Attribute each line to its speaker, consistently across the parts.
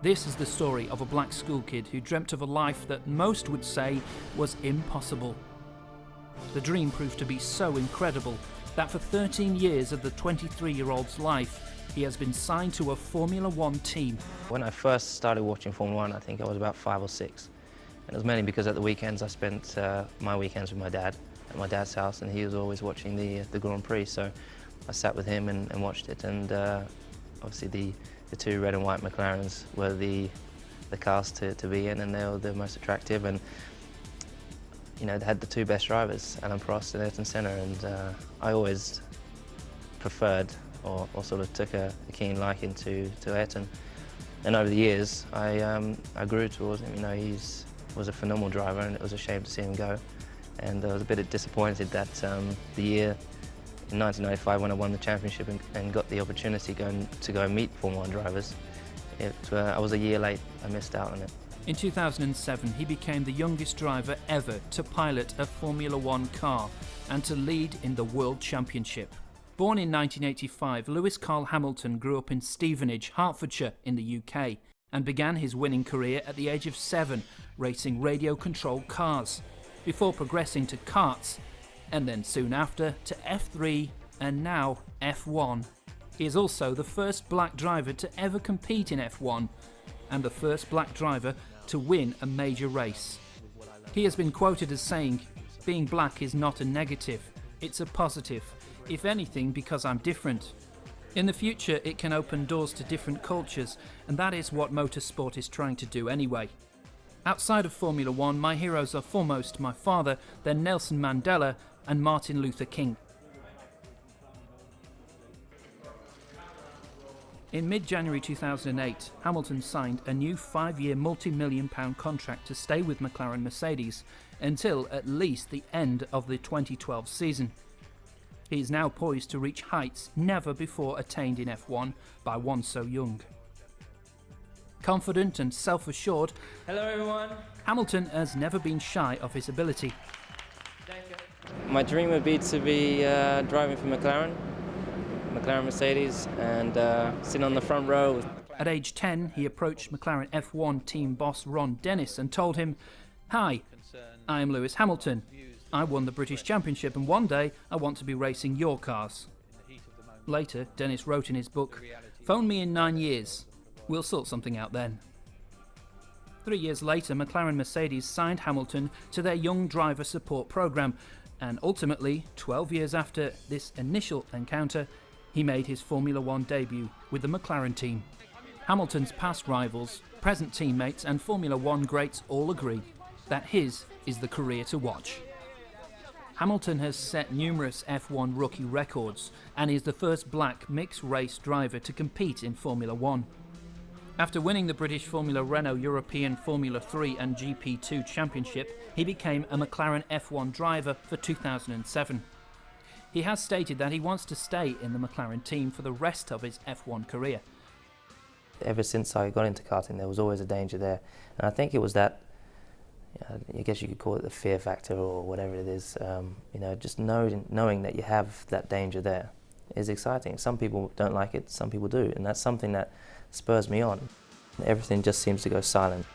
Speaker 1: This is the story of a black school kid who dreamt of a life that most would say was impossible. The dream proved to be so incredible that for 13 years of the 23-year-old's life, he has been signed to a Formula One team.
Speaker 2: When I first started watching Formula One, I think I was about 5 or 6. And it was mainly because at the weekends I spent my weekends with my dad at my dad's house, and he was always watching the Grand Prix. So I sat with him and watched it, and obviously the two red and white McLarens were the cars to be in, and they were the most attractive. And you know, they had the two best drivers, Alain Prost and Ayrton Senna, and I always preferred or sort of took a keen liking to Ayrton. And over the years, I grew towards him. You know, he was a phenomenal driver, and it was a shame to see him go. And I was a bit disappointed that the year in 1995, when I won the championship and got the opportunity to go and meet Formula One drivers, I was a year late. I missed out on it.
Speaker 1: In 2007, he became the youngest driver ever to pilot a Formula One car and to lead in the World Championship. Born in 1985, Lewis Carl Hamilton grew up in Stevenage, Hertfordshire in the UK, and began his winning career at the age of 7, racing radio-controlled cars, before progressing to karts, and then soon after to F3 and now F1. He is also the first black driver to ever compete in F1 and the first black driver to win a major race. He has been quoted as saying, "Being black is not a negative, it's a positive. If anything, because I'm different." In the future, it can open doors to different cultures, and that is what motorsport is trying to do anyway. Outside of Formula One, my heroes are foremost my father, then Nelson Mandela and Martin Luther King. In mid-January 2008, Hamilton signed a new 5-year multi-million-pound contract to stay with McLaren Mercedes until at least the end of the 2012 season. He is now poised to reach heights never before attained in F1 by one so young. Confident and self-assured,
Speaker 2: Hello everyone.
Speaker 1: Hamilton has never been shy of his ability.
Speaker 2: My dream would be to be driving for McLaren Mercedes, and sitting on the front row.
Speaker 1: At age 10, he approached McLaren F1 team boss Ron Dennis and told him, "Hi, I am Lewis Hamilton. I won the British Championship, and one day I want to be racing your cars." Later, Dennis wrote in his book, "Phone me in 9 years. We'll sort something out then." 3 years later, McLaren Mercedes signed Hamilton to their young driver support program, and ultimately, 12 years after this initial encounter, he made his Formula One debut with the McLaren team. Hamilton's past rivals, present teammates and Formula One greats all agree that his is the career to watch. Hamilton has set numerous F1 rookie records and is the first black mixed race driver to compete in Formula One. After winning the British Formula Renault European Formula 3 and GP2 Championship, he became a McLaren F1 driver for 2007. He has stated that he wants to stay in the McLaren team for the rest of his F1 career.
Speaker 2: Ever since I got into karting, there was always a danger there, and I think it was that, I guess you could call it the fear factor or whatever it is. Just knowing that you have that danger there is exciting. Some people don't like it, some people do, and that's something that spurs me on. Everything just seems to go silent.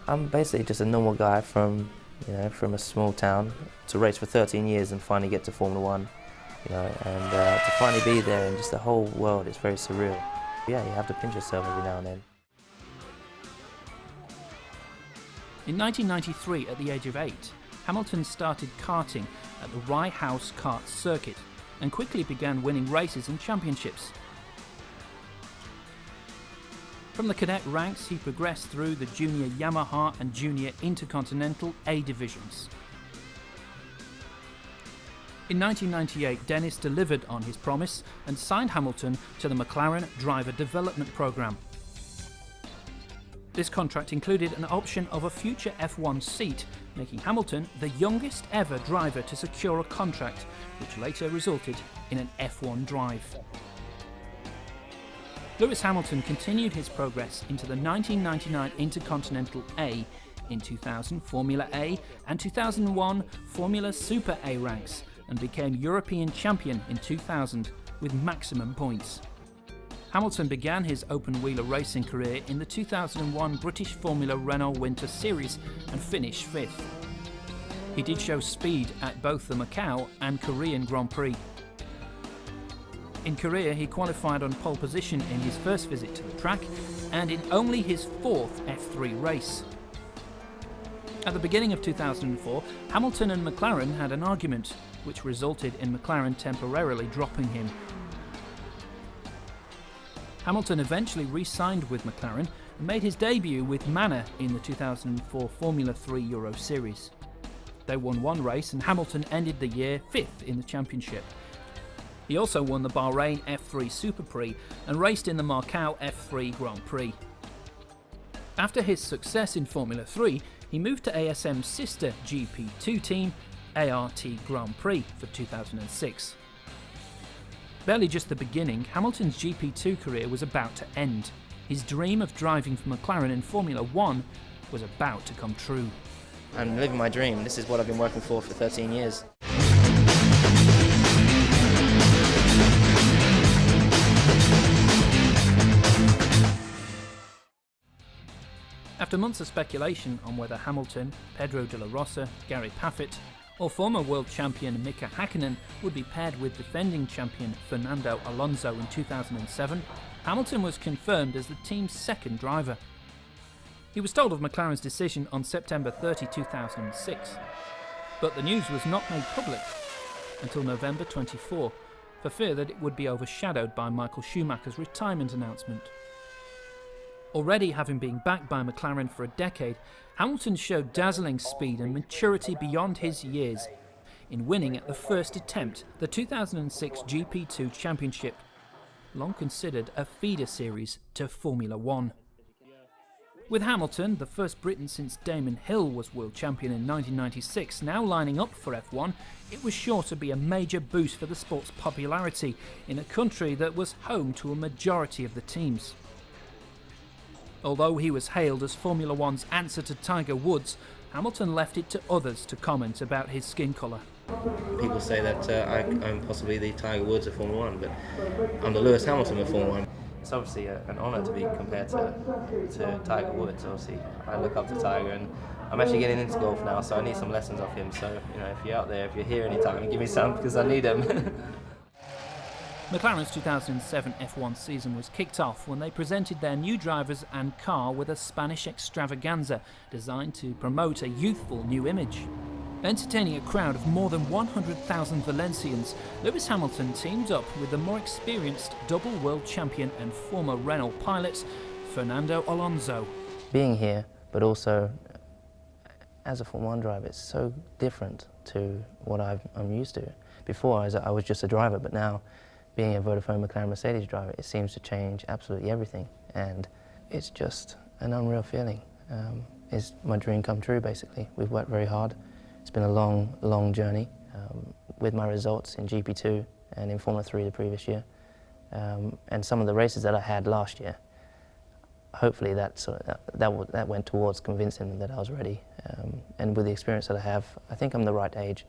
Speaker 2: I'm basically just a normal guy from a small town to race for 13 years and finally get to Formula One, and to finally be there, and just the whole world is very surreal. Yeah, you have to pinch yourself every now and then.
Speaker 1: In 1993, at the age of 8, Hamilton started karting at the Rye House Kart Circuit and quickly began winning races and championships. From the cadet ranks, he progressed through the Junior Yamaha and Junior Intercontinental A divisions. In 1998, Dennis delivered on his promise and signed Hamilton to the McLaren Driver Development Programme. This contract included an option of a future F1 seat, making Hamilton the youngest ever driver to secure a contract, which later resulted in an F1 drive. Lewis Hamilton continued his progress into the 1999 Intercontinental A, in 2000 Formula A and 2001 Formula Super A ranks, and became European champion in 2000 with maximum points. Hamilton began his open-wheeler racing career in the 2001 British Formula Renault Winter Series and finished fifth. He did show speed at both the Macau and Korean Grand Prix. In Korea, he qualified on pole position in his first visit to the track and in only his fourth F3 race. At the beginning of 2004, Hamilton and McLaren had an argument, which resulted in McLaren temporarily dropping him. Hamilton eventually re-signed with McLaren and made his debut with Manor in the 2004 Formula 3 Euro Series. They won one race and Hamilton ended the year fifth in the championship. He also won the Bahrain F3 Super Prix and raced in the Macau F3 Grand Prix. After his success in Formula 3, he moved to ASM's sister GP2 team, ART Grand Prix, for 2006. Barely just the beginning, Hamilton's GP2 career was about to end. His dream of driving for McLaren in Formula 1 was about to come true.
Speaker 2: I'm living my dream. This is what I've been working for 13 years.
Speaker 1: After months of speculation on whether Hamilton, Pedro de la Rosa, Gary Paffett, or former world champion Mika Hakkinen would be paired with defending champion Fernando Alonso in 2007, Hamilton was confirmed as the team's second driver. He was told of McLaren's decision on September 30, 2006, but the news was not made public until November 24, for fear that it would be overshadowed by Michael Schumacher's retirement announcement. Already having been backed by McLaren for a decade, Hamilton showed dazzling speed and maturity beyond his years in winning at the first attempt the 2006 GP2 Championship, long considered a feeder series to Formula 1. With Hamilton, the first Briton since Damon Hill was world champion in 1996, now lining up for F1, it was sure to be a major boost for the sport's popularity in a country that was home to a majority of the teams. Although he was hailed as Formula One's answer to Tiger Woods, Hamilton left it to others to comment about his skin colour.
Speaker 2: People say that I'm possibly the Tiger Woods of Formula 1, but I'm the Lewis Hamilton of Formula 1. It's obviously an honour to be compared to Tiger Woods. Obviously, I look up to Tiger, and I'm actually getting into golf now, so I need some lessons off him. So, if you're out there, if you're here anytime, give me some, because I need them.
Speaker 1: McLaren's 2007 F1 season was kicked off when they presented their new drivers and car with a Spanish extravaganza designed to promote a youthful new image. Entertaining a crowd of more than 100,000 Valencians, Lewis Hamilton teamed up with the more experienced double world champion and former Renault pilot, Fernando Alonso.
Speaker 2: Being here, but also as a Formula 1 driver, it's so different to what I'm used to. Before, I was just a driver, but now, being a Vodafone McLaren Mercedes driver, it seems to change absolutely everything, and it's just an unreal feeling. It's my dream come true, basically. We've worked very hard. It's been a long, long journey with my results in GP2 and in Formula 3 the previous year, and some of the races that I had last year. Hopefully that went towards convincing them that I was ready, and with the experience that I have, I think I'm the right age.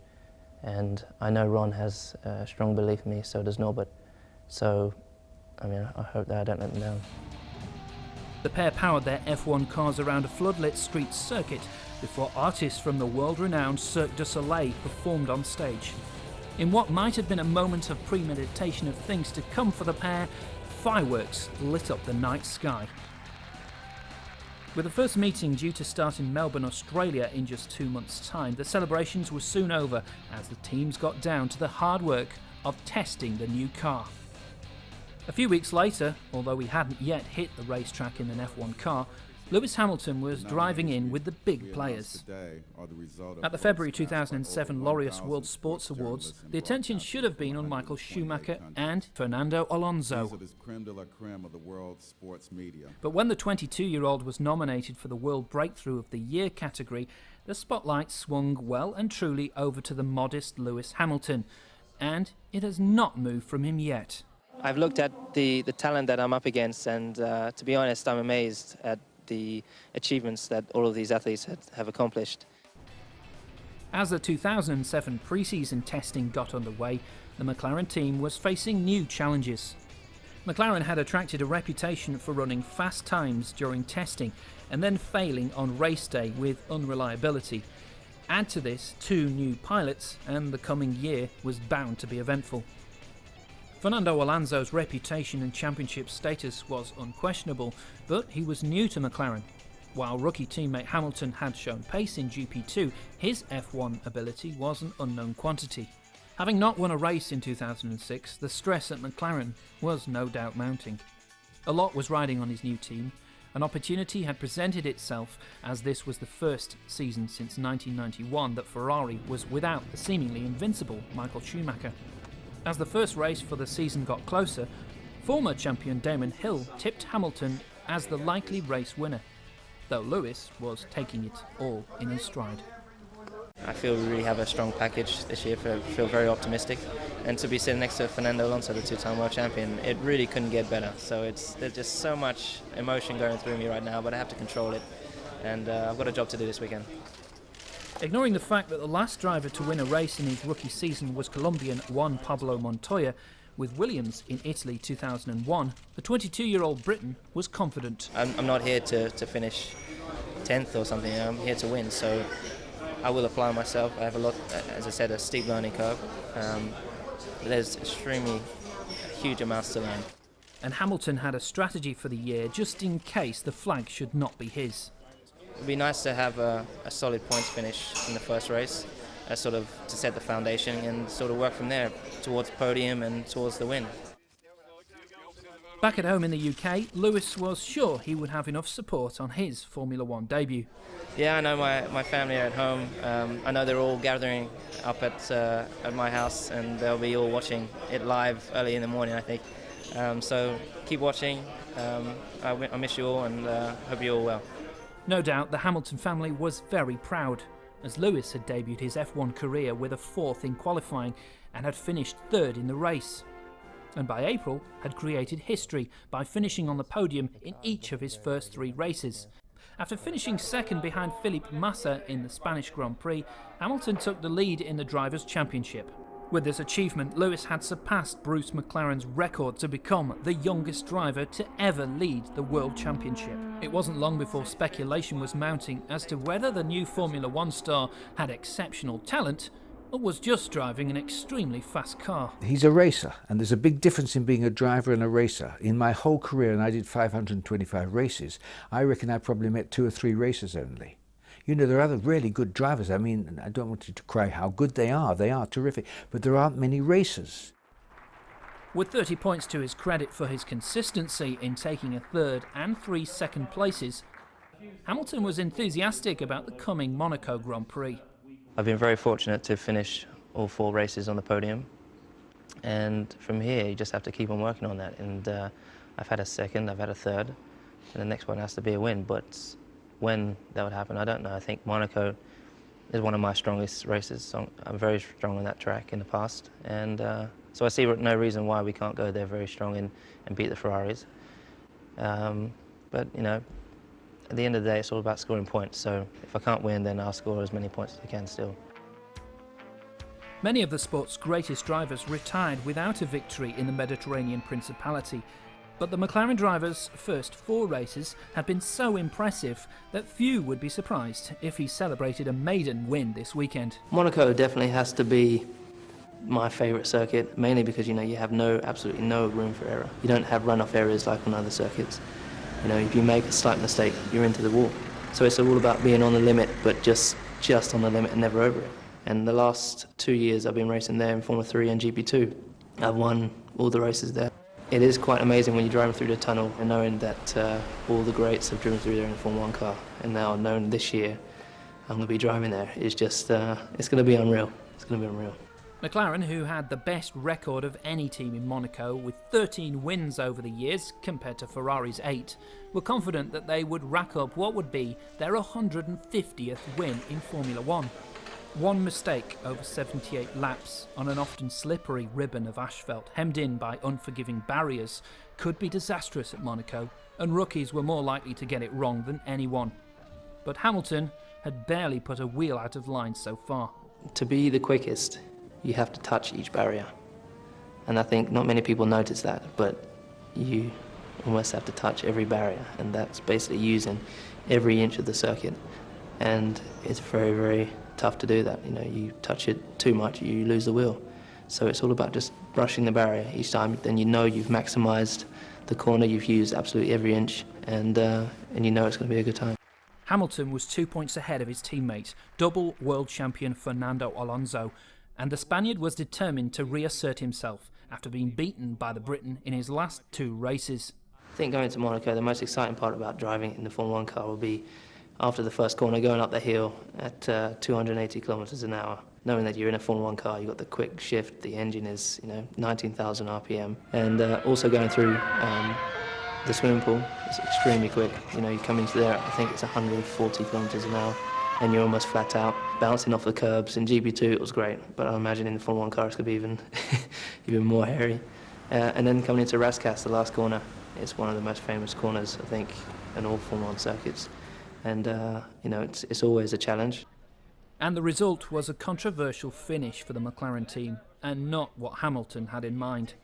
Speaker 2: And I know Ron has a strong belief in me, so does Norbert. So, I hope that I don't let them down.
Speaker 1: The pair powered their F1 cars around a floodlit street circuit before artists from the world-renowned Cirque du Soleil performed on stage. In what might have been a moment of premeditation of things to come for the pair, fireworks lit up the night sky. With the first meeting due to start in Melbourne, Australia in just 2 months' time, the celebrations were soon over as the teams got down to the hard work of testing the new car. A few weeks later, although he hadn't yet hit the racetrack in an F1 car, Lewis Hamilton was driving in with the big players. At the February 2007 Laureus World Sports Awards, the attention should have been on Michael Schumacher and Fernando Alonso. But when the 22-year-old was nominated for the World Breakthrough of the Year category, the spotlight swung well and truly over to the modest Lewis Hamilton, and it has not moved from him yet.
Speaker 2: I've looked at the talent that I'm up against, and to be honest, I'm amazed at the achievements that all of these athletes have accomplished.
Speaker 1: As the 2007 pre-season testing got underway, the McLaren team was facing new challenges. McLaren had attracted a reputation for running fast times during testing and then failing on race day with unreliability. Add to this 2 new pilots and the coming year was bound to be eventful. Fernando Alonso's reputation and championship status was unquestionable, but he was new to McLaren. While rookie teammate Hamilton had shown pace in GP2, his F1 ability was an unknown quantity. Having not won a race in 2006, the stress at McLaren was no doubt mounting. A lot was riding on his new team. An opportunity had presented itself, as this was the first season since 1991 that Ferrari was without the seemingly invincible Michael Schumacher. As the first race for the season got closer, former champion Damon Hill tipped Hamilton as the likely race winner, though Lewis was taking it all in his stride.
Speaker 2: I feel we really have a strong package this year. I feel very optimistic, and to be sitting next to Fernando Alonso, the 2-time world champion, it really couldn't get better. So there's just so much emotion going through me right now, but I have to control it, and I've got a job to do this weekend.
Speaker 1: Ignoring the fact that the last driver to win a race in his rookie season was Colombian Juan Pablo Montoya, with Williams in Italy 2001, the 22-year-old Briton was confident.
Speaker 2: I'm not here to finish 10th or something. I'm here to win, so I will apply myself. I have a lot, as I said, a steep learning curve. There's extremely huge amounts to learn.
Speaker 1: And Hamilton had a strategy for the year just in case the flag should not be his.
Speaker 2: It would be nice to have a solid points finish in the first race, sort of to set the foundation and sort of work from there towards the podium and towards the win.
Speaker 1: Back at home in the UK, Lewis was sure he would have enough support on his Formula One debut.
Speaker 2: Yeah, I know my family are at home. I know they're all gathering up at my house, and they'll be all watching it live early in the morning, I think. So keep watching. I miss you all, and hope you're all well.
Speaker 1: No doubt the Hamilton family was very proud, as Lewis had debuted his F1 career with a 4th in qualifying and had finished 3rd in the race. And by April had created history by finishing on the podium in each of his first 3 races. After finishing 2nd behind Felipe Massa in the Spanish Grand Prix, Hamilton took the lead in the Drivers' Championship. With this achievement, Lewis had surpassed Bruce McLaren's record to become the youngest driver to ever lead the World Championship. It wasn't long before speculation was mounting as to whether the new Formula One star had exceptional talent or was just driving an extremely fast car.
Speaker 3: He's a racer, and there's a big difference in being a driver and a racer. In my whole career, and I did 525 races, I reckon I probably met 2 or 3 racers only. You know, there are other really good drivers. I mean, I don't want you to cry how good they are terrific, but there aren't many racers.
Speaker 1: With 30 points to his credit for his consistency in taking a 3rd and 3 second places, Hamilton was enthusiastic about the coming Monaco Grand Prix.
Speaker 2: I've been very fortunate to finish all 4 races on the podium, and from here you just have to keep on working on that. And I've had a 2nd, I've had a 3rd, and the next one has to be a win. But when that would happen, I don't know. I think Monaco is one of my strongest races. So I'm very strong on that track in the past, and so I see no reason why we can't go there very strong and beat the Ferraris. But you know, at the end of the day, it's all about scoring points. So if I can't win, then I'll score as many points as I can still.
Speaker 1: Many of the sport's greatest drivers retired without a victory in the Mediterranean Principality. But the McLaren driver's first 4 races had been so impressive that few would be surprised if he celebrated a maiden win this weekend.
Speaker 2: Monaco definitely has to be my favourite circuit, mainly because you have absolutely no room for error. You don't have runoff areas like on other circuits. If you make a slight mistake, you're into the wall. So it's all about being on the limit, but just on the limit and never over it. And the last 2 years I've been racing there in Formula 3 and GP2. I've won all the races there. It is quite amazing when you're driving through the tunnel and knowing that all the greats have driven through there in a Formula 1 car, and now knowing this year I'm going to be driving there is just, it's going to be unreal. It's going to be unreal.
Speaker 1: McLaren, who had the best record of any team in Monaco with 13 wins over the years compared to Ferrari's 8, were confident that they would rack up what would be their 150th win in Formula 1. One mistake over 78 laps on an often slippery ribbon of asphalt hemmed in by unforgiving barriers could be disastrous at Monaco, and rookies were more likely to get it wrong than anyone. But Hamilton had barely put a wheel out of line so far.
Speaker 2: To be the quickest, you have to touch each barrier. And I think not many people notice that, but you almost have to touch every barrier, and that's basically using every inch of the circuit. And it's very, very tough to do that. You know, you touch it too much, you lose the wheel. So it's all about just brushing the barrier each time. Then you know you've maximised the corner, you've used absolutely every inch, and you know it's going to be a good time.
Speaker 1: Hamilton was 2 points ahead of his teammate, double world champion Fernando Alonso, and the Spaniard was determined to reassert himself after being beaten by the Briton in his last 2 races.
Speaker 2: I think going to Monaco, the most exciting part about driving in the Formula 1 car will be after the first corner, going up the hill at 280 kilometers an hour, knowing that you're in a Formula 1 car, you've got the quick shift, the engine is 19,000 RPM, and also going through the swimming pool is extremely quick. You know, you come into there, I think it's 140 kilometers an hour, and you're almost flat out, bouncing off the curbs. In GP2 it was great, but I imagine in the Formula 1 car it's going to be even more hairy. And then coming into Rascasse, the last corner, it's one of the most famous corners, I think, in all Formula 1 circuits. And, it's always a challenge.
Speaker 1: And the result was a controversial finish for the McLaren team, and not what Hamilton had in mind.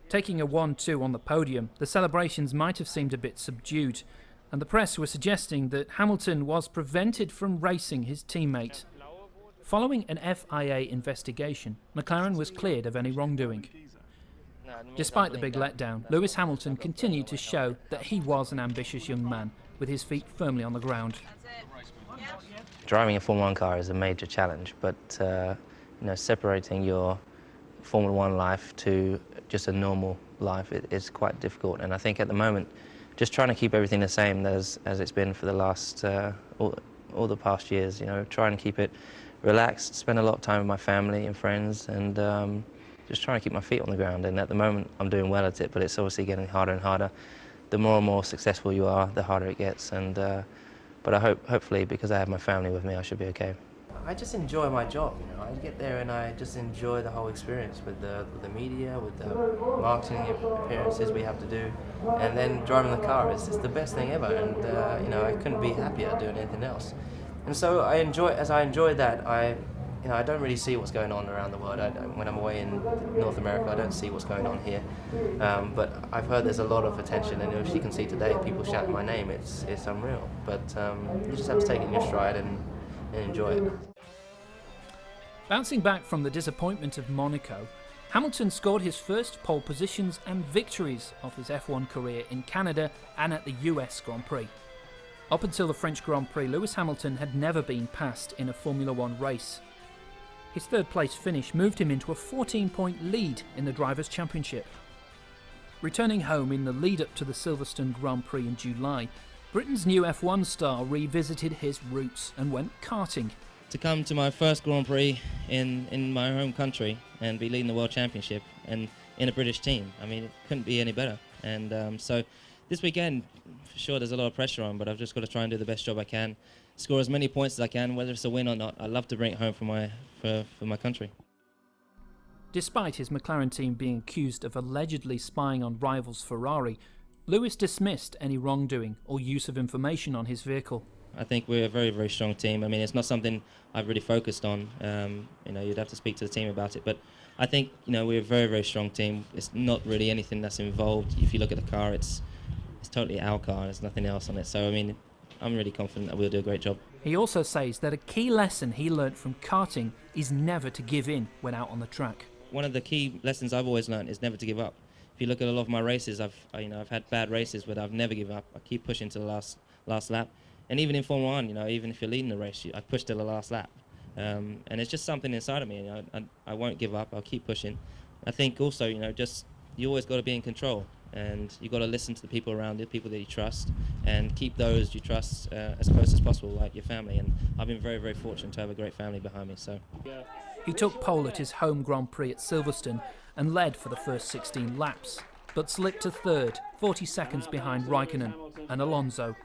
Speaker 1: Taking a 1-2 on the podium, the celebrations might have seemed a bit subdued, and the press were suggesting that Hamilton was prevented from racing his teammate. Following an FIA investigation, McLaren was cleared of any wrongdoing. Despite the big letdown, Lewis Hamilton continued to show that he was an ambitious young man, with his feet firmly on the ground.
Speaker 2: Driving a Formula 1 car is a major challenge, but separating your Formula 1 life to just a normal life is quite difficult. And I think at the moment, just trying to keep everything the same as it's been for the last all the past years. Trying to keep it relaxed, spend a lot of time with my family and friends, and just trying to keep my feet on the ground. And at the moment, I'm doing well at it, but it's obviously getting harder and harder. The more and more successful you are, the harder it gets. And but I hopefully, because I have my family with me, I should be okay. I just enjoy my job. I get there and I just enjoy the whole experience with the media, with the marketing appearances we have to do, and then driving the car is the best thing ever. And I couldn't be happier doing anything else. And so as I enjoy that, I don't really see what's going on around the world. When I'm away in North America, I don't see what's going on here. But I've heard there's a lot of attention, and as you can see today, people shouting my name. It's unreal. But you just have to take it in your stride and enjoy it.
Speaker 1: Bouncing back from the disappointment of Monaco, Hamilton scored his first pole positions and victories of his F1 career in Canada and at the US Grand Prix. Up until the French Grand Prix, Lewis Hamilton had never been passed in a Formula 1 race. His third place finish moved him into a 14-point lead in the Drivers' Championship. Returning home in the lead-up to the Silverstone Grand Prix in July, Britain's new F1 star revisited his roots and went karting.
Speaker 2: To come to my first Grand Prix in my home country and be leading the World Championship and in a British team, I mean, it couldn't be any better. And so this weekend, for sure, there's a lot of pressure on, but I've just got to try and do the best job I can, score as many points as I can, whether it's a win or not. I love to bring it home for my country.
Speaker 1: Despite his McLaren team being accused of allegedly spying on rivals Ferrari, Lewis dismissed any wrongdoing or use of information on his vehicle.
Speaker 2: I think we're a very, very strong team. I mean, it's not something I've really focused on. You'd have to speak to the team about it. But I think, we're a very, very strong team. It's not really anything that's involved. If you look at the car, it's totally our car. There's nothing else on it. So, I mean, I'm really confident that we'll do a great job.
Speaker 1: He also says that a key lesson he learnt from karting is never to give in when out on the track.
Speaker 2: One of the key lessons I've always learned is never to give up. If you look at a lot of my races, I've had bad races, but I've never given up. I keep pushing to the last lap. And even in Formula 1, even if you're leading the race, I push to the last lap. And it's just something inside of me. I won't give up. I'll keep pushing. I think also, you always got to be in control. And you got to listen to the people around you, people that you trust, and keep those you trust as close as possible, like your family. And I've been very, very fortunate to have a great family behind me. So
Speaker 1: he took pole at his home Grand Prix at Silverstone and led for the first 16 laps, but slipped to third, 40 seconds behind Raikkonen and Alonso.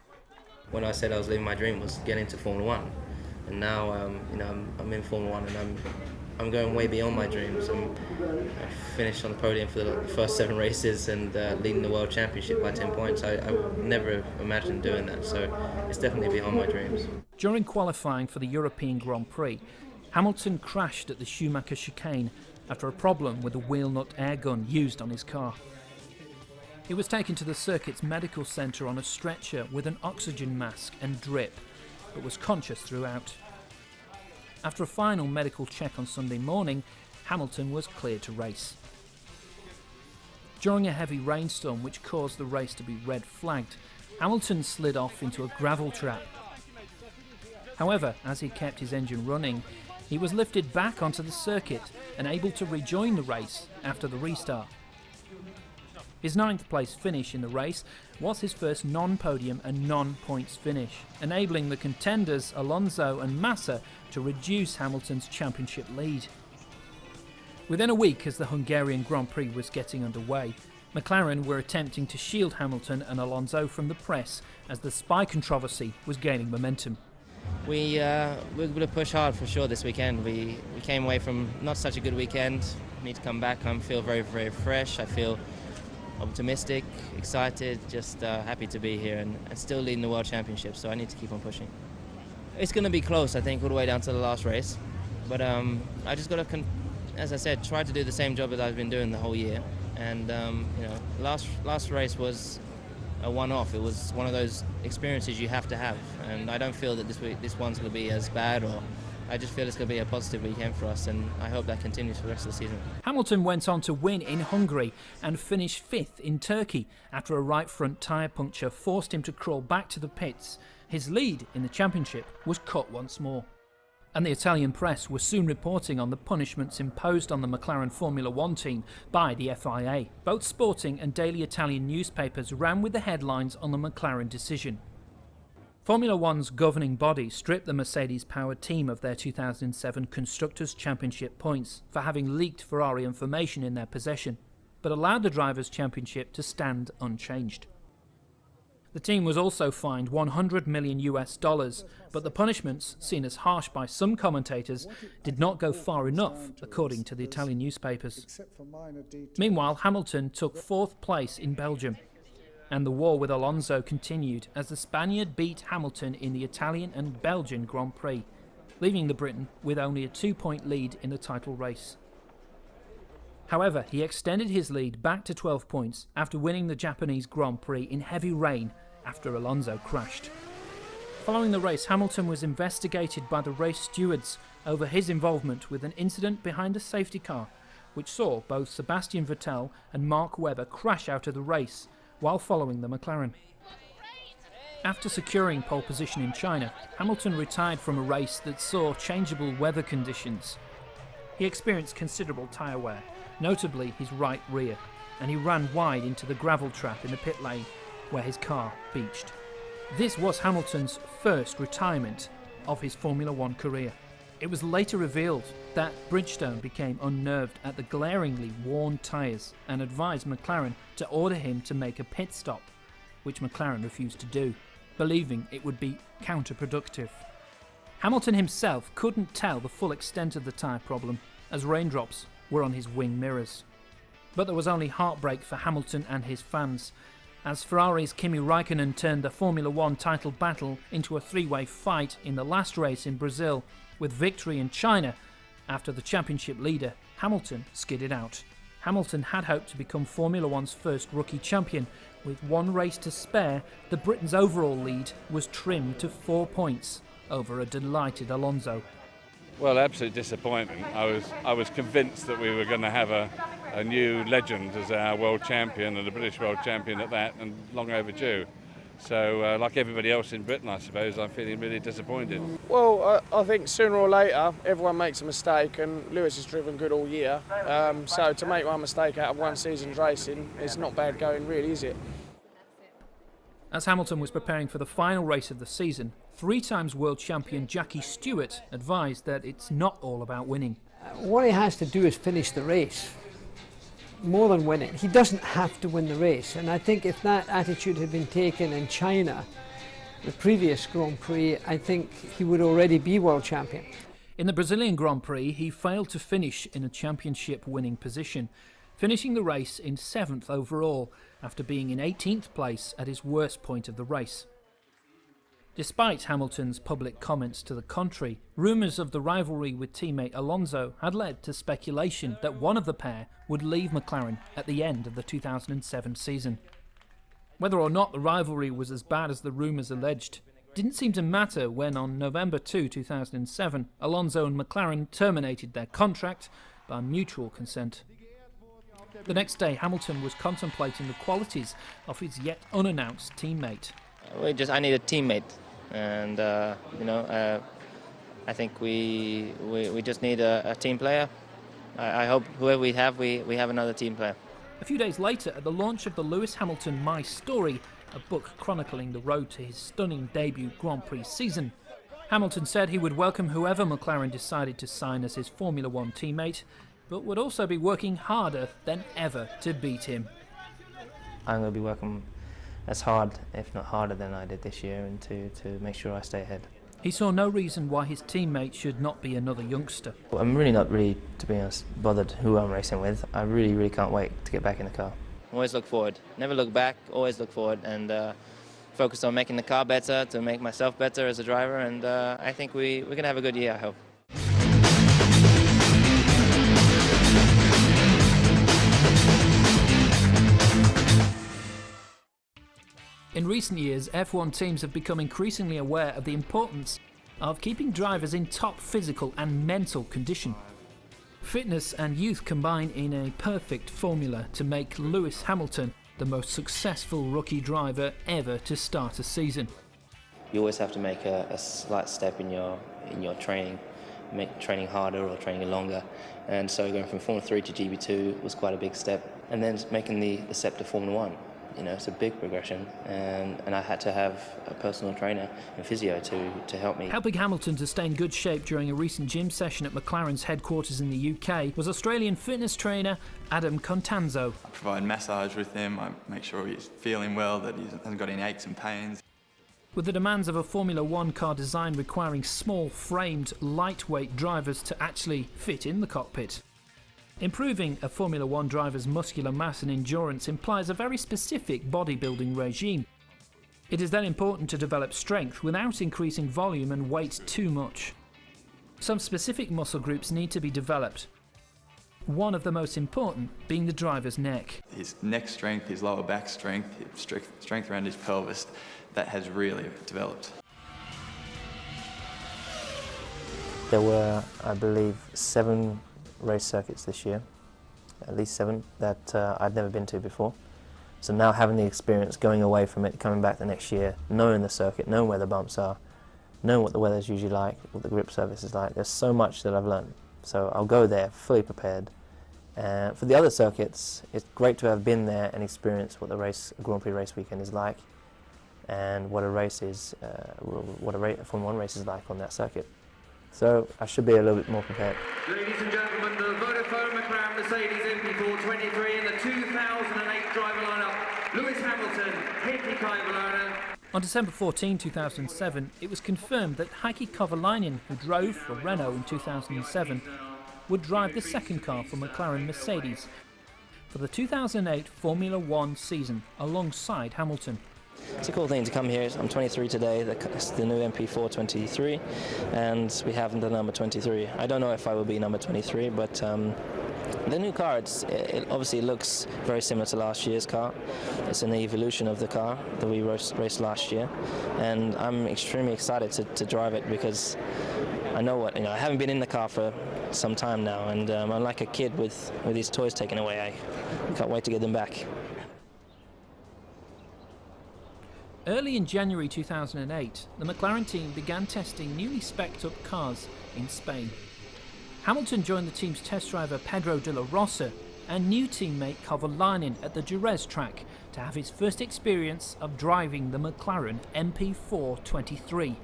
Speaker 2: When I said I was living my dream was getting into Formula 1, and now I'm in Formula 1 and I'm going way beyond my dreams. I finished on the podium for the first 7 races and leading the World Championship by 10 points. I would never imagined doing that, so it's definitely beyond my dreams.
Speaker 1: During qualifying for the European Grand Prix, Hamilton crashed at the Schumacher chicane after a problem with the wheel nut air gun used on his car. He was taken to the circuit's medical centre on a stretcher with an oxygen mask and drip, but was conscious throughout. After a final medical check on Sunday morning, Hamilton was cleared to race. During a heavy rainstorm which caused the race to be red flagged, Hamilton slid off into a gravel trap. However, as he kept his engine running, he was lifted back onto the circuit and able to rejoin the race after the restart. His 9th place finish in the race was his first non-podium and non-points finish, enabling the contenders Alonso and Massa to reduce Hamilton's championship lead. Within a week, as the Hungarian Grand Prix was getting underway, McLaren were attempting to shield Hamilton and Alonso from the press as the spy controversy was gaining momentum.
Speaker 2: We're going to push hard for sure this weekend. We came away from not such a good weekend. We need to come back. I feel very, very fresh. I feel optimistic, excited, just happy to be here and still leading the World Championship, so I need to keep on pushing. It's going to be close, I think, all the way down to the last race. But I just got to, as I said, try to do the same job that I've been doing the whole year. And, last race was a one-off. It was one of those experiences you have to have. And I don't feel that this one's going to be as bad, or I just feel it's going to be a positive weekend for us, and I hope that continues for the rest of the season.
Speaker 1: Hamilton went on to win in Hungary and finish 5th in Turkey after a right front tyre puncture forced him to crawl back to the pits. His lead in the championship was cut once more. And the Italian press were soon reporting on the punishments imposed on the McLaren Formula One team by the FIA. Both sporting and daily Italian newspapers ran with the headlines on the McLaren decision. Formula One's governing body stripped the Mercedes-powered team of their 2007 Constructors' Championship points for having leaked Ferrari information in their possession, but allowed the Drivers' Championship to stand unchanged. The team was also fined $100 million, but the punishments, seen as harsh by some commentators, did not go far enough, according to the Italian newspapers. Meanwhile, Hamilton took 4th place in Belgium, and the war with Alonso continued as the Spaniard beat Hamilton in the Italian and Belgian Grand Prix, leaving the Briton with only a 2-point lead in the title race. However, he extended his lead back to 12 points after winning the Japanese Grand Prix in heavy rain after Alonso crashed. Following the race, Hamilton was investigated by the race stewards over his involvement with an incident behind a safety car, which saw both Sebastian Vettel and Mark Webber crash out of the race while following the McLaren. After securing pole position in China, Hamilton retired from a race that saw changeable weather conditions. He experienced considerable tyre wear, notably his right rear, and he ran wide into the gravel trap in the pit lane where his car beached. This was Hamilton's first retirement of his Formula One career. It was later revealed that Bridgestone became unnerved at the glaringly worn tyres and advised McLaren to order him to make a pit stop, which McLaren refused to do, believing it would be counterproductive. Hamilton himself couldn't tell the full extent of the tyre problem, as raindrops were on his wing mirrors. But there was only heartbreak for Hamilton and his fans, as Ferrari's Kimi Raikkonen turned the Formula One title battle into a 3-way fight in the last race in Brazil, with victory in China after the championship leader, Hamilton, skidded out. Hamilton had hoped to become Formula One's first rookie champion. With one race to spare, the Britain's overall lead was trimmed to 4 points over a delighted Alonso.
Speaker 4: Well, absolute disappointment. I was convinced that we were going to have a new legend as our world champion, and a British world champion at that, and long overdue. So, like everybody else in Britain, I suppose, I'm feeling really disappointed.
Speaker 5: Well, I think sooner or later everyone makes a mistake, and Lewis has driven good all year. So to make one mistake out of one season's racing is not bad going, really, is it?
Speaker 1: As Hamilton was preparing for the final race of the season, 3 times world champion Jackie Stewart advised that it's not all about winning.
Speaker 6: What he has to do is finish the race, more than win it. He doesn't have to win the race, and I think if that attitude had been taken in China, the previous Grand Prix, I think he would already be world champion.
Speaker 1: In the Brazilian Grand Prix, he failed to finish in a championship winning position, finishing the race in 7th overall after being in 18th place at his worst point of the race. Despite Hamilton's public comments to the contrary, rumours of the rivalry with teammate Alonso had led to speculation that one of the pair would leave McLaren at the end of the 2007 season. Whether or not the rivalry was as bad as the rumours alleged didn't seem to matter when on November 2, 2007, Alonso and McLaren terminated their contract by mutual consent. The next day, Hamilton was contemplating the qualities of his yet unannounced teammate.
Speaker 2: I need a teammate, and I think we just need a team player. I hope whoever we have another team player.
Speaker 1: A few days later, at the launch of the Lewis Hamilton My Story, a book chronicling the road to his stunning debut Grand Prix season, Hamilton said he would welcome whoever McLaren decided to sign as his Formula One teammate, but would also be working harder than ever to beat him.
Speaker 2: I'm going to be working as hard, if not harder, than I did this year, and to make sure I stay ahead.
Speaker 1: He saw no reason why his teammate should not be another youngster.
Speaker 2: I'm really not to be honest, bothered who I'm racing with. I really can't wait to get back in the car. Always look forward, never look back, always look forward, and focus on making the car better, to make myself better as a driver, and I think we're going to have a good year, I hope.
Speaker 1: In recent years, F1 teams have become increasingly aware of the importance of keeping drivers in top physical and mental condition. Fitness and youth combine in a perfect formula to make Lewis Hamilton the most successful rookie driver ever to start a season.
Speaker 2: You always have to make a slight step in your training, make training harder or training longer, and so going from Formula 3 to GB2 was quite a big step, and then making the step to Formula 1. You know, it's a big progression, and I had to have a personal trainer and physio to help me.
Speaker 1: Helping Hamilton to stay in good shape during a recent gym session at McLaren's headquarters in the UK was Australian fitness trainer Adam Contanzo.
Speaker 7: I provide massage with him, I make sure he's feeling well, that he hasn't got any aches and pains.
Speaker 1: With the demands of a Formula One car design requiring small-framed, lightweight drivers to actually fit in the cockpit, improving a Formula One driver's muscular mass and endurance implies a very specific bodybuilding regime. It is then important to develop strength without increasing volume and weight too much. Some specific muscle groups need to be developed, one of the most important being the driver's neck.
Speaker 7: His neck strength, his lower back strength, strength around his pelvis, that has really developed.
Speaker 2: There were, I believe, 7 race circuits this year, at least 7, that I'd never been to before. So now having the experience, going away from it, coming back the next year, knowing the circuit, knowing where the bumps are, knowing what the weather's usually like, what the grip surface is like, there's so much that I've learned. So I'll go there fully prepared. For the other circuits, it's great to have been there and experienced what the Grand Prix race weekend is like, and what a race is, what a Formula 1 race is like on that circuit. So I should be a little bit more prepared.
Speaker 8: Ladies and gentlemen, the Vodafone McLaren Mercedes MP423 in the 2008 driver lineup, Lewis Hamilton, Heikki Kovalainen.
Speaker 1: On December 14, 2007, it was confirmed that Heikki Kovalainen, who drove for Renault in 2007, would drive the second car for McLaren Mercedes for the 2008 Formula One season alongside Hamilton.
Speaker 2: It's a cool thing to come here. I'm 23 today, it's the new MP423, and we have the number 23. I don't know if I will be number 23, but the new car, it obviously looks very similar to last year's car. It's an evolution of the car that we raced last year, and I'm extremely excited to drive it because I know I haven't been in the car for some time now, and I'm like a kid with these toys taken away. I can't wait to get them back.
Speaker 1: Early in January 2008, the McLaren team began testing newly spec'd up cars in Spain. Hamilton joined the team's test driver Pedro de la Rosa and new teammate Kovalainen at the Jerez track to have his first experience of driving the McLaren MP423.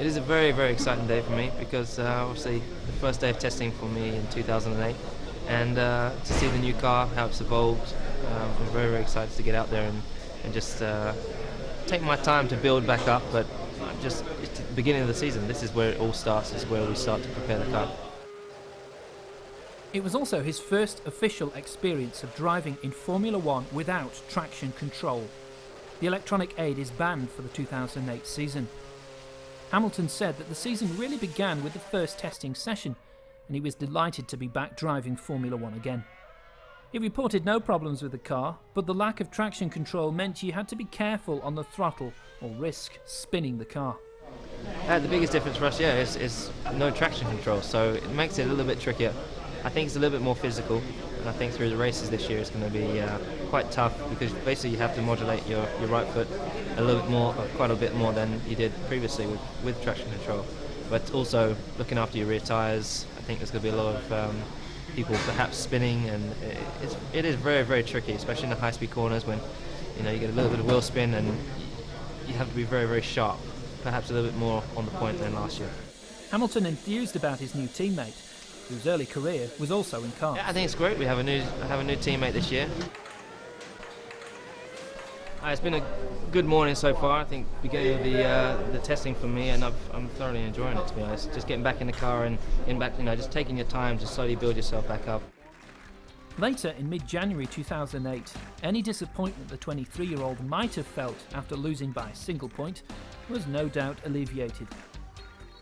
Speaker 2: It is a very, very exciting day for me because obviously the first day of testing for me in 2008, and to see the new car, how it's evolved, I'm very, very excited to get out there and just take my time to build back up, but it's the beginning of the season. This is where it all starts, this is where we start to prepare the car.
Speaker 1: It was also his first official experience of driving in Formula One without traction control. The electronic aid is banned for the 2008 season. Hamilton said that the season really began with the first testing session, and he was delighted to be back driving Formula One again. He reported no problems with the car, but the lack of traction control meant you had to be careful on the throttle or risk spinning the car.
Speaker 2: The biggest difference for us, is no traction control, so it makes it a little bit trickier. I think it's a little bit more physical, and I think through the races this year it's going to be quite tough, because basically you have to modulate your right foot a little bit more, quite a bit more than you did previously with traction control. But also looking after your rear tyres, I think there's going to be a lot of people perhaps spinning, and it is very, very tricky, especially in the high-speed corners when you get a little bit of wheel spin, and you have to be very, very sharp, perhaps a little bit more on the point than last year.
Speaker 1: Hamilton enthused about his new teammate, whose early career was also in cars.
Speaker 2: Yeah, I think it's great. We have a new teammate this year. It's been a good morning so far. I think beginning of the testing for me, and I'm thoroughly enjoying it, to be honest. Just getting back in the car and just taking your time to slowly build yourself back up.
Speaker 1: Later, in mid-January 2008, any disappointment the 23-year-old might have felt after losing by a single point was no doubt alleviated.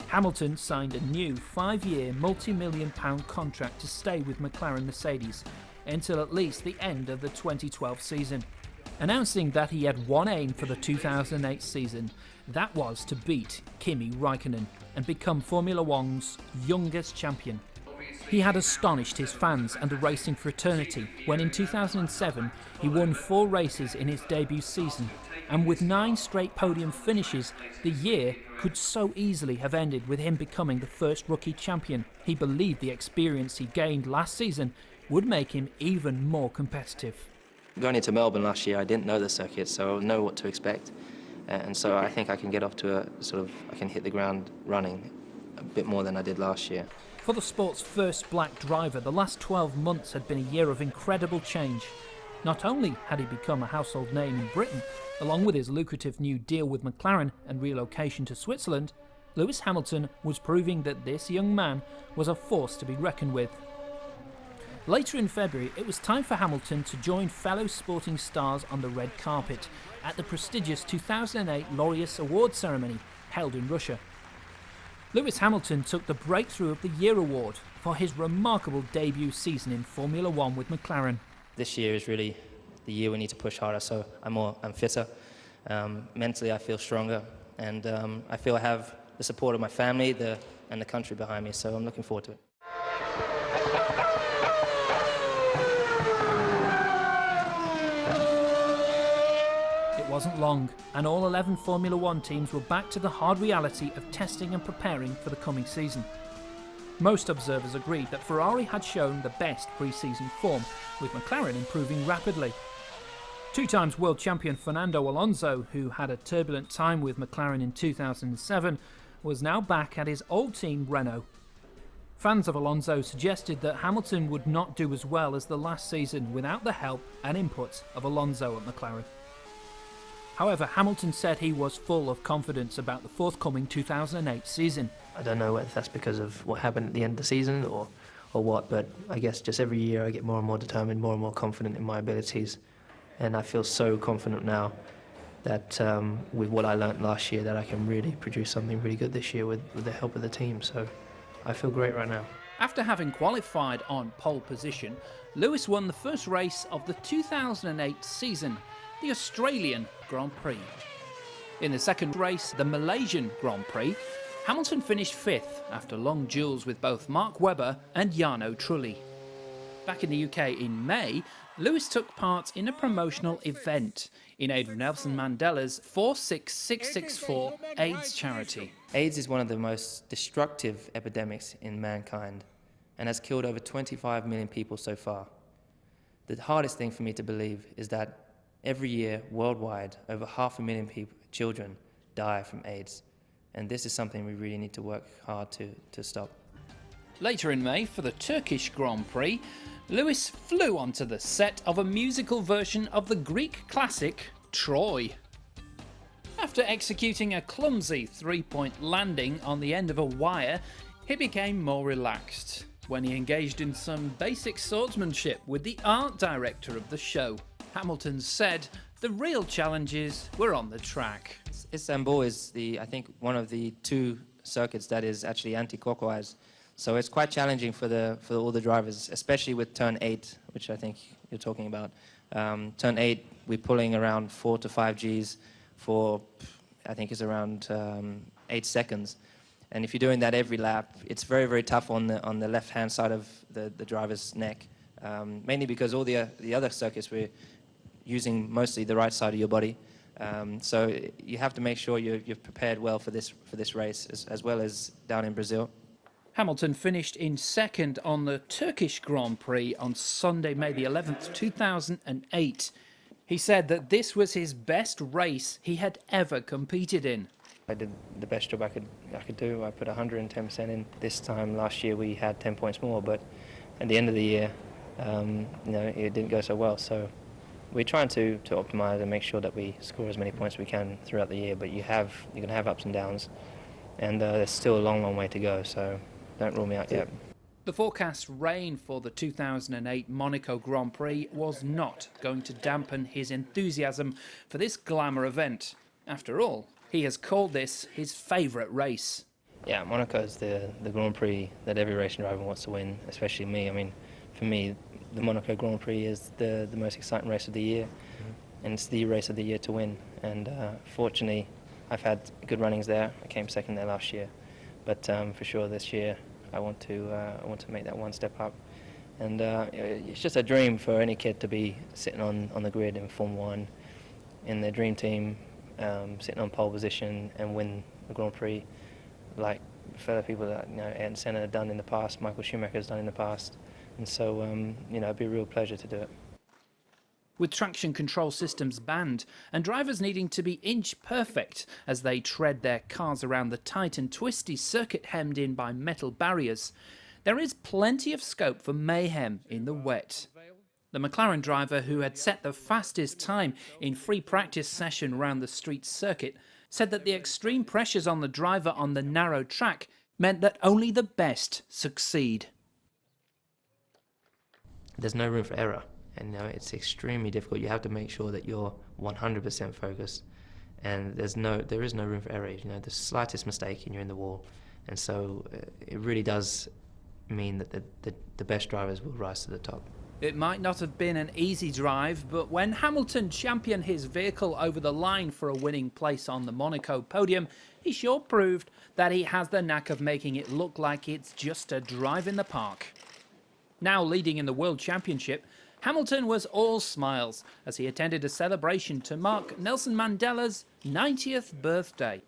Speaker 1: Hamilton signed a new 5-year multi-million-pound contract to stay with McLaren Mercedes until at least the end of the 2012 season, announcing that he had one aim for the 2008 season. That was to beat Kimi Raikkonen and become Formula One's youngest champion. He had astonished his fans and the racing fraternity when in 2007 he won 4 races in his debut season, and with 9 straight podium finishes, the year could so easily have ended with him becoming the first rookie champion. He believed the experience he gained last season would make him even more competitive.
Speaker 2: Going into Melbourne last year, I didn't know the circuit, so I know what to expect, and so I think I can get off to I can hit the ground running a bit more than I did last year.
Speaker 1: For the sport's first black driver, the last 12 months had been a year of incredible change. Not only had he become a household name in Britain, along with his lucrative new deal with McLaren and relocation to Switzerland, Lewis Hamilton was proving that this young man was a force to be reckoned with. Later in February, it was time for Hamilton to join fellow sporting stars on the red carpet at the prestigious 2008 Laureus Award ceremony held in Russia. Lewis Hamilton took the Breakthrough of the Year award for his remarkable debut season in Formula One with McLaren.
Speaker 2: This year is really the year we need to push harder, so I'm fitter. Mentally I feel stronger, and I feel I have the support of my family and the country behind me, so I'm looking forward to it.
Speaker 1: It wasn't long, and all 11 Formula One teams were back to the hard reality of testing and preparing for the coming season. Most observers agreed that Ferrari had shown the best pre-season form, with McLaren improving rapidly. 2-times world champion Fernando Alonso, who had a turbulent time with McLaren in 2007, was now back at his old team Renault. Fans of Alonso suggested that Hamilton would not do as well as the last season without the help and input of Alonso at McLaren. However, Hamilton said he was full of confidence about the forthcoming 2008 season.
Speaker 2: I don't know whether that's because of what happened at the end of the season or what, but I guess just every year I get more and more determined, more and more confident in my abilities. And I feel so confident now that with what I learnt last year, that I can really produce something really good this year with the help of the team. So I feel great right now.
Speaker 1: After having qualified on pole position, Lewis won the first race of the 2008 season, the Australian Grand Prix. In the second race, the Malaysian Grand Prix, Hamilton finished 5th after long duels with both Mark Webber and Jarno Trulli. Back in the UK in May, Lewis took part in a promotional event in aid of Nelson Mandela's 46664 AIDS charity.
Speaker 2: AIDS is one of the most destructive epidemics in mankind and has killed over 25 million people so far. The hardest thing for me to believe is that every year, worldwide, over 500,000 children die from AIDS. And this is something we really need to work hard to stop.
Speaker 1: Later in May, for the Turkish Grand Prix, Lewis flew onto the set of a musical version of the Greek classic Troy. After executing a clumsy 3-point landing on the end of a wire, he became more relaxed when he engaged in some basic swordsmanship with the art director of the show. Hamilton said the real challenges were on the track.
Speaker 2: Istanbul is I think one of the 2 circuits that is actually anti-clockwise. So it's quite challenging for all the drivers, especially with turn 8, which I think you're talking about. Turn 8, we're pulling around 4 to 5 Gs for, I think it's around 8 seconds. And if you're doing that every lap, it's very, very tough on the left-hand side of the driver's neck, mainly because all the other circuits we're using mostly the right side of your body. So you have to make sure you're prepared well for this race, as well as down in Brazil.
Speaker 1: Hamilton finished in second on the Turkish Grand Prix on Sunday, May the 11th, 2008. He said that this was his best race he had ever competed in.
Speaker 2: I did the best job I could do. I put 110% in. This time last year we had 10 points more, but at the end of the year, it didn't go so well. So we're trying to optimise and make sure that we score as many points as we can throughout the year. But you're going to have ups and downs, and there's still a long, long way to go. So don't rule me out yet.
Speaker 1: The forecast rain for the 2008 Monaco Grand Prix was not going to dampen his enthusiasm for this glamour event. After all, he has called this his favourite race.
Speaker 2: Yeah, Monaco is the Grand Prix that every racing driver wants to win, especially me. I mean, for me, the Monaco Grand Prix is the most exciting race of the year, and it's the race of the year to win. And fortunately, I've had good runnings there. I came second there last year, but for sure this year I want to make that one step up. And it's just a dream for any kid to be sitting on the grid in Formula 1 in their dream team, sitting on pole position and win the Grand Prix, like fellow people that Ayrton Senna have done in the past, Michael Schumacher has done in the past, and so it'd be a real pleasure to do it.
Speaker 1: With traction control systems banned and drivers needing to be inch perfect as they tread their cars around the tight and twisty circuit hemmed in by metal barriers, there is plenty of scope for mayhem in the wet. The McLaren driver, who had set the fastest time in free practice session around the street circuit, said that the extreme pressures on the driver on the narrow track meant that only the best succeed.
Speaker 2: There's no room for error, and it's extremely difficult. You have to make sure that you're 100% focused, and there is no room for error. The slightest mistake and you're in the wall, and so it really does mean that the best drivers will rise to the top.
Speaker 1: It might not have been an easy drive, but when Hamilton championed his vehicle over the line for a winning place on the Monaco podium, he sure proved that he has the knack of making it look like it's just a drive in the park. Now leading in the World Championship, Hamilton was all smiles as he attended a celebration to mark Nelson Mandela's 90th birthday.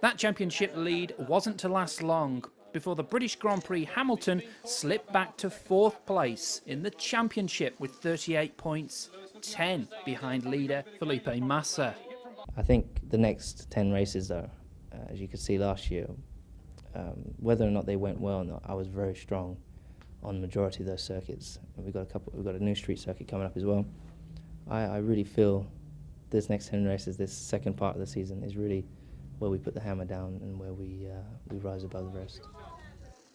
Speaker 1: That championship lead wasn't to last long. Before the British Grand Prix, Hamilton slipped back to 4th place in the championship with 38 points, 10 behind leader Felipe Massa.
Speaker 2: I think the next 10 races, though, as you could see last year, whether or not they went well or not, I was very strong on the majority of those circuits. We've got a new street circuit coming up as well. I really feel this next 10 races, this second part of the season, is really where we put the hammer down and where we rise above the rest.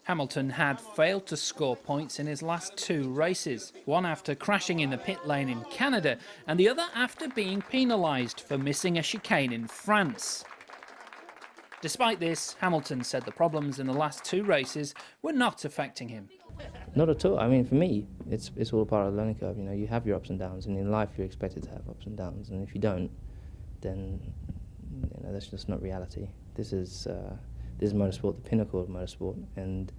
Speaker 1: Hamilton had failed to score points in his last 2 races, one after crashing in the pit lane in Canada and the other after being penalised for missing a chicane in France. Despite this, Hamilton said the problems in the last 2 races were not affecting him.
Speaker 2: Not at all. I mean, for me, it's all part of the learning curve. You have your ups and downs, and in life you're expected to have ups and downs, and if you don't, then that's just not reality. This is motorsport, the pinnacle of motorsport, and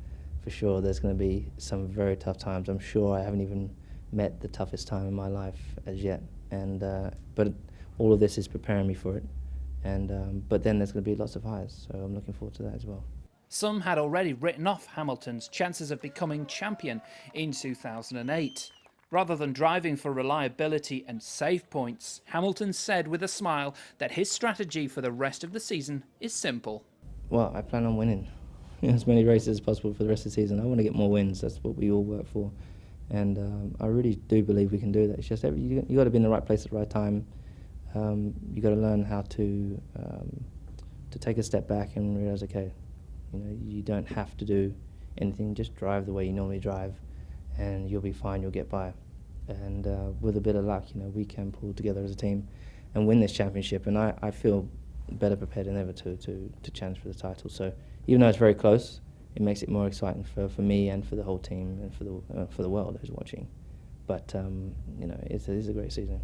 Speaker 2: for sure there's going to be some very tough times. I'm sure I haven't even met the toughest time in my life as yet, and but all of this is preparing me for it. And but then there's going to be lots of highs, so I'm looking forward to that as well.
Speaker 1: Some had already written off Hamilton's chances of becoming champion in 2008. Rather than driving for reliability and save points, Hamilton said with a smile that his strategy for the rest of the season is simple.
Speaker 2: Well, I plan on winning as many races as possible for the rest of the season. I want to get more wins. That's what we all work for. And I really do believe we can do that. It's just you got to be in the right place at the right time. You got to learn how to take a step back and realize, okay, you don't have to do anything. Just drive the way you normally drive, and you'll be fine. You'll get by. And with a bit of luck, we can pull together as a team and win this championship. And I feel better prepared than ever to challenge for the title. So even though it's very close, it makes it more exciting for me and for the whole team and for the world who's watching. But you know, it is a great season.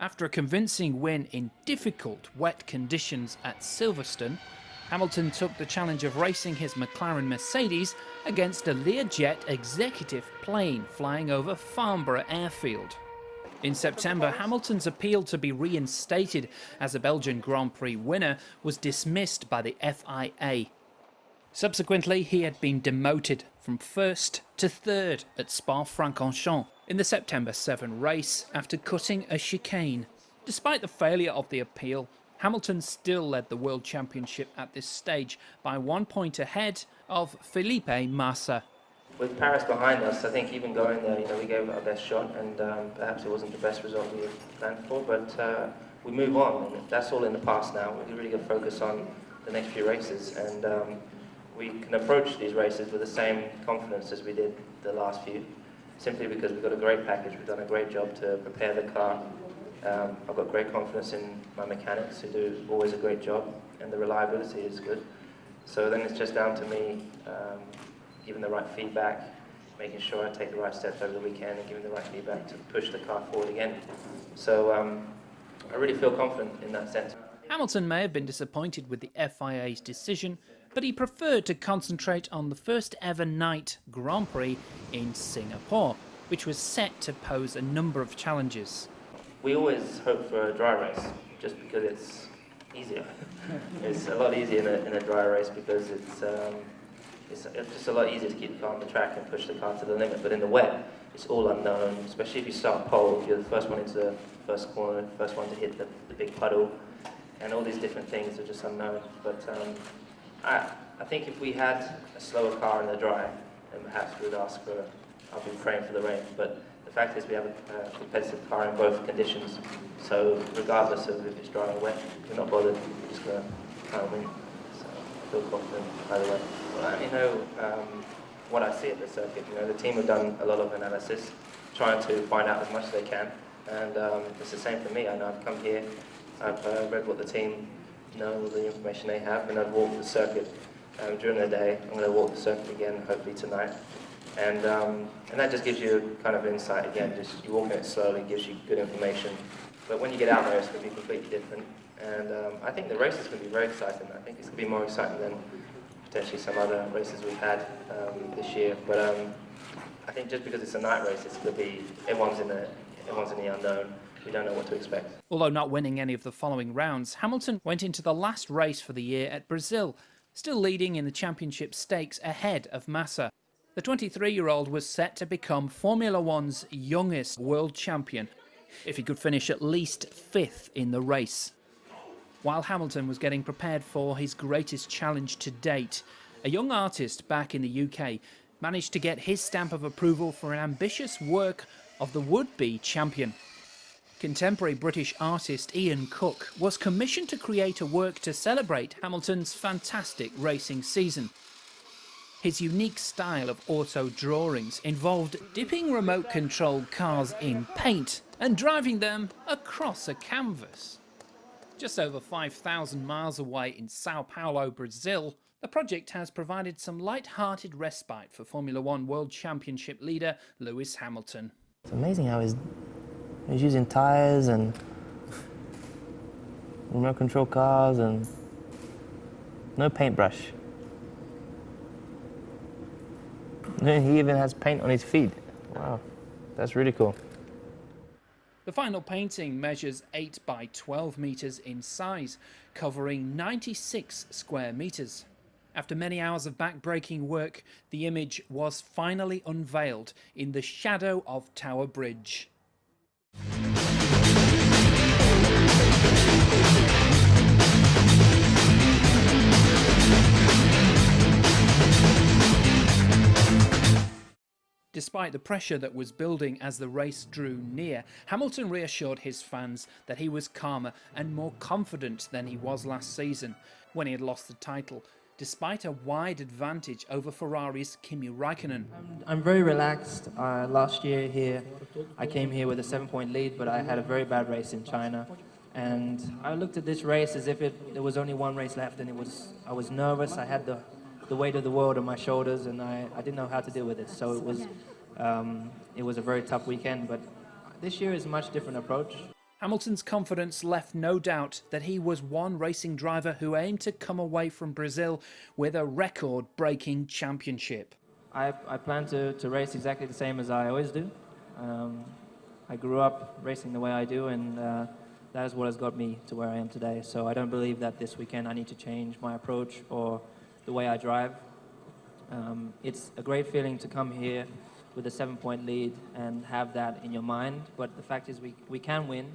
Speaker 1: After a convincing win in difficult wet conditions at Silverstone, Hamilton took the challenge of racing his McLaren Mercedes against a Learjet executive plane flying over Farnborough Airfield. In September, Hamilton's appeal to be reinstated as a Belgian Grand Prix winner was dismissed by the FIA. Subsequently, he had been demoted from first to third at Spa-Francorchamps in the September 7 race after cutting a chicane. Despite the failure of the appeal, Hamilton still led the World Championship at this stage by 1 point ahead of Felipe Massa.
Speaker 2: With Paris behind us, I think even going there, you know, we gave it our best shot, and perhaps it wasn't the best result we had planned for, but we move on, and that's all in the past now. We really got to focus on the next few races, and we can approach these races with the same confidence as we did the last few, simply because we've got a great package, we've done a great job to prepare the car. I've got great confidence in my mechanics who do always a great job, and the reliability is good. So then it's just down to me giving the right feedback, making sure I take the right steps over the weekend and giving the right feedback to push the car forward again. So I really feel confident in that sense.
Speaker 1: Hamilton may have been disappointed with the FIA's decision, but he preferred to concentrate on the first ever night Grand Prix in Singapore, which was set to pose a number of challenges.
Speaker 2: We always hope for a dry race, just because it's easier. It's a lot easier in a dry race because it's just a lot easier to keep the car on the track and push the car to the limit. But in the wet, it's all unknown, especially if you start pole, if you're the first one into the first corner, first one to hit the big puddle, and all these different things are just unknown. But I think if we had a slower car in the dry, then perhaps we would ask for, I'll be praying for the rain. But the fact is we have a competitive car in both conditions, so regardless of if it's dry or wet, we're not bothered, we're just going to try and win. So I feel confident either way. Well, I only know what I see at the circuit. You know, the team have done a lot of analysis, trying to find out as much as they can, and it's the same for me. I know I've come here, I've read what the team know, all the information they have, and I've walked the circuit during the day. I'm going to walk the circuit again, hopefully tonight. And that just gives you kind of insight again, just you walking it slowly gives you good information. But when you get out there, it's going to be completely different. And I think the race is going to be very exciting. I think it's going to be more exciting than potentially some other races we've had this year. But I think just because it's a night race, it's going to be, everyone's in the unknown. We don't know what to expect.
Speaker 1: Although not winning any of the following rounds, Hamilton went into the last race for the year at Brazil, still leading in the championship stakes ahead of Massa. The 23-year-old was set to become Formula One's youngest world champion if he could finish at least 5th in the race. While Hamilton was getting prepared for his greatest challenge to date, a young artist back in the UK managed to get his stamp of approval for an ambitious work of the would-be champion. Contemporary British artist Ian Cook was commissioned to create a work to celebrate Hamilton's fantastic racing season. His unique style of auto drawings involved dipping remote-controlled cars in paint and driving them across a canvas. Just over 5,000 miles away in Sao Paulo, Brazil, the project has provided some light-hearted respite for Formula One World Championship leader Lewis Hamilton.
Speaker 2: It's amazing how he's using tyres and remote-control cars and no paintbrush. He even has paint on his feet. Wow, that's really cool.
Speaker 1: The final painting measures 8 by 12 metres in size, covering 96 square metres. After many hours of back-breaking work, the image was finally unveiled in the shadow of Tower Bridge. Despite the pressure that was building as the race drew near, Hamilton reassured his fans that he was calmer and more confident than he was last season, when he had lost the title, despite a wide advantage over Ferrari's Kimi Raikkonen.
Speaker 9: I'm very relaxed. Last year here, I came here with a 7-point lead, but I had a very bad race in China. And I looked at this race as if there was only one race left, and I was nervous. I had the the weight of the world on my shoulders, and I didn't know how to deal with it. So it was a very tough weekend, but this year is a much different approach.
Speaker 1: Hamilton's confidence left no doubt that he was one racing driver who aimed to come away from Brazil with a record-breaking championship.
Speaker 9: I plan to race exactly the same as I always do. I grew up racing the way I do, and that is what has got me to where I am today. So I don't believe that this weekend I need to change my approach or the way I drive. It's a great feeling to come here with a 7-point lead and have that in your mind, but the fact is we can win.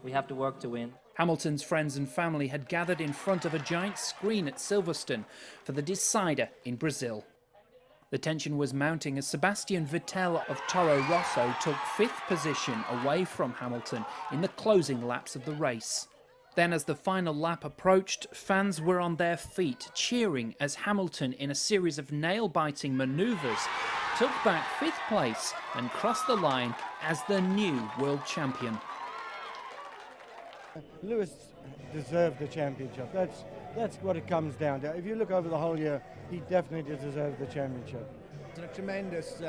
Speaker 9: We have to work to win.
Speaker 1: Hamilton's friends and family had gathered in front of a giant screen at Silverstone for the decider in Brazil. The tension was mounting as Sebastian Vettel of Toro Rosso took 5th position away from Hamilton in the closing laps of the race. Then as the final lap approached, fans were on their feet, cheering as Hamilton, in a series of nail-biting manoeuvres, took back 5th place and crossed the line as the new world champion.
Speaker 10: Lewis deserved the championship. That's what it comes down to. If you look over the whole year, he definitely deserved the championship.
Speaker 11: It's a tremendous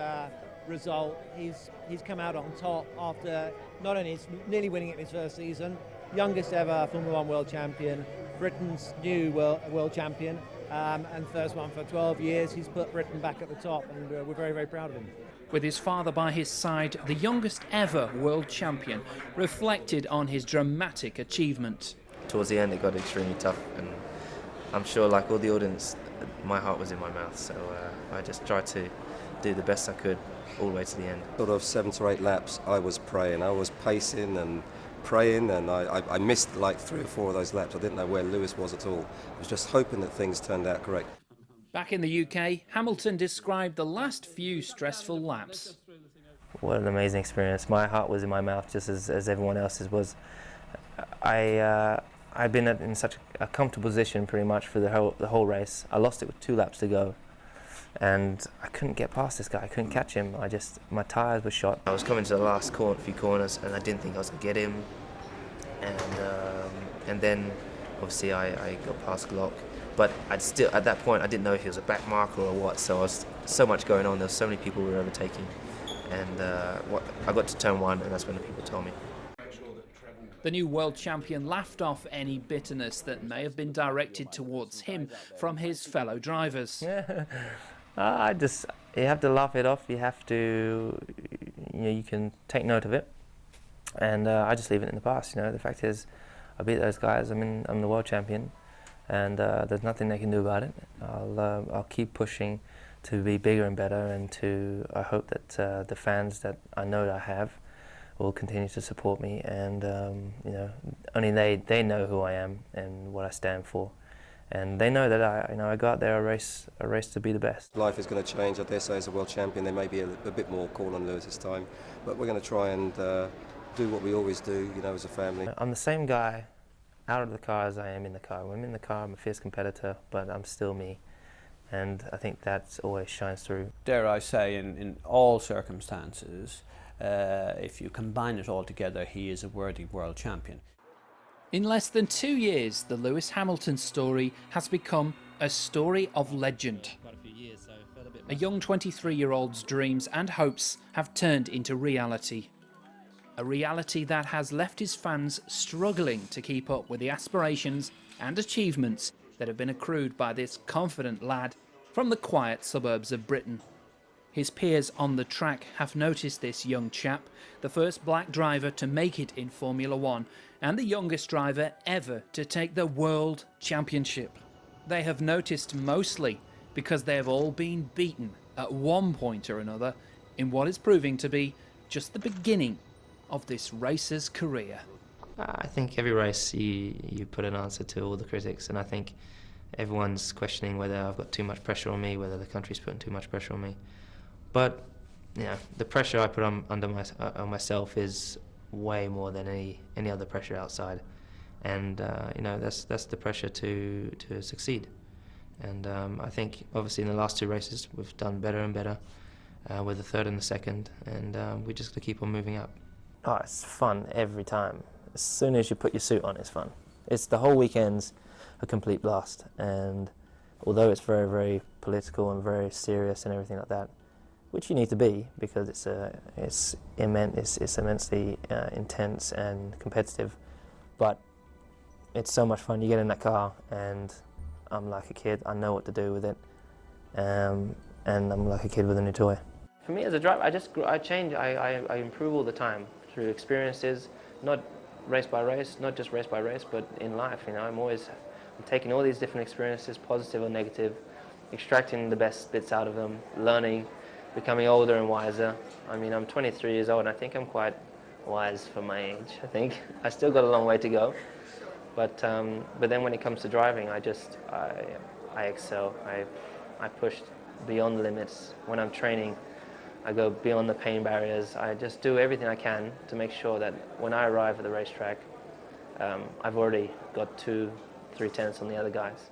Speaker 11: result. He's come out on top after not only nearly winning it in his first season, youngest ever Formula 1 world champion, Britain's new world champion, and first one for 12 years. He's put Britain back at the top, and we're very, very proud of him.
Speaker 1: With his father by his side, the youngest ever world champion reflected on his dramatic achievement.
Speaker 2: Towards the end it got extremely tough, and I'm sure, like all the audience, my heart was in my mouth, so I just tried to do the best I could all the way to the end.
Speaker 12: Sort of 7 to 8 laps I was praying. I was pacing and praying, and I missed like 3 or 4 of those laps. I didn't know where Lewis was at all. I was just hoping that things turned out correct.
Speaker 1: Back in the UK, Hamilton described the last few stressful laps.
Speaker 2: What an amazing experience. My heart was in my mouth just as everyone else's was. I'd been in such a comfortable position pretty much for the whole race. I lost it with 2 laps to go, and I couldn't get past this guy. I couldn't catch him. My tyres were shot. I was coming to the last few corners, and I didn't think I was going to get him. And then obviously I got past Glock. But at that point, I didn't know if he was a back marker or what, so so much going on. There was so many people we were overtaking. And I got to turn 1, and that's when the people told me.
Speaker 1: The new world champion laughed off any bitterness that may have been directed towards him from his fellow drivers.
Speaker 2: Yeah. You have to laugh it off. You have to, you can take note of it. And I just leave it in the past. The fact is, I beat those guys. I'm the world champion. And there's nothing they can do about it. I'll keep pushing to be bigger and better, and I hope that the fans that I know that I have will continue to support me, and only they know who I am and what I stand for, and they know that I go out there, I race to be the best.
Speaker 12: Life is going to change. I dare say, as a world champion, there may be a bit more call on Lewis this time, but we're going to try and do what we always do, as a family.
Speaker 2: I'm the same guy out of the car as I am in the car. When I'm in the car, I'm a fierce competitor, but I'm still me. And I think that always shines through.
Speaker 13: Dare I say, in all circumstances, if you combine it all together, he is a worthy world champion.
Speaker 1: In less than 2 years, the Lewis Hamilton story has become a story of legend. A young 23-year-old's dreams and hopes have turned into reality. A reality that has left his fans struggling to keep up with the aspirations and achievements that have been accrued by this confident lad from the quiet suburbs of Britain. His peers on the track have noticed this young chap, the first black driver to make it in Formula 1 and the youngest driver ever to take the World Championship. They have noticed mostly because they have all been beaten at one point or another in what is proving to be just the beginning of this racer's career.
Speaker 2: I think every race you put an answer to all the critics, and I think everyone's questioning whether I've got too much pressure on me, whether the country's putting too much pressure on me. But the pressure I put on myself is way more than any other pressure outside, and that's the pressure to succeed. And I think obviously in the last 2 races we've done better and better. We're the 3rd and the 2nd, and we just got to keep on moving up. Oh, it's fun every time. As soon as you put your suit on, it's fun. It's the whole weekend's a complete blast, and although it's very, very political and very serious and everything like that, which you need to be because it's immensely intense and competitive, but it's so much fun. You get in that car and I'm like a kid, I know what to do with it, and I'm like a kid with a new toy. For me as a driver, I change, I improve all the time through experiences, not race by race, not just race by race, but in life. You know, I'm taking all these different experiences, positive or negative, extracting the best bits out of them, learning, becoming older and wiser. I mean, I'm 23 years old and I think I'm quite wise for my age, I think. I still got a long way to go. But then when it comes to driving, I excel. I push beyond the limits. When I'm training, I go beyond the pain barriers. I just do everything I can to make sure that when I arrive at the racetrack, I've already got 2-3 tenths on the other guys.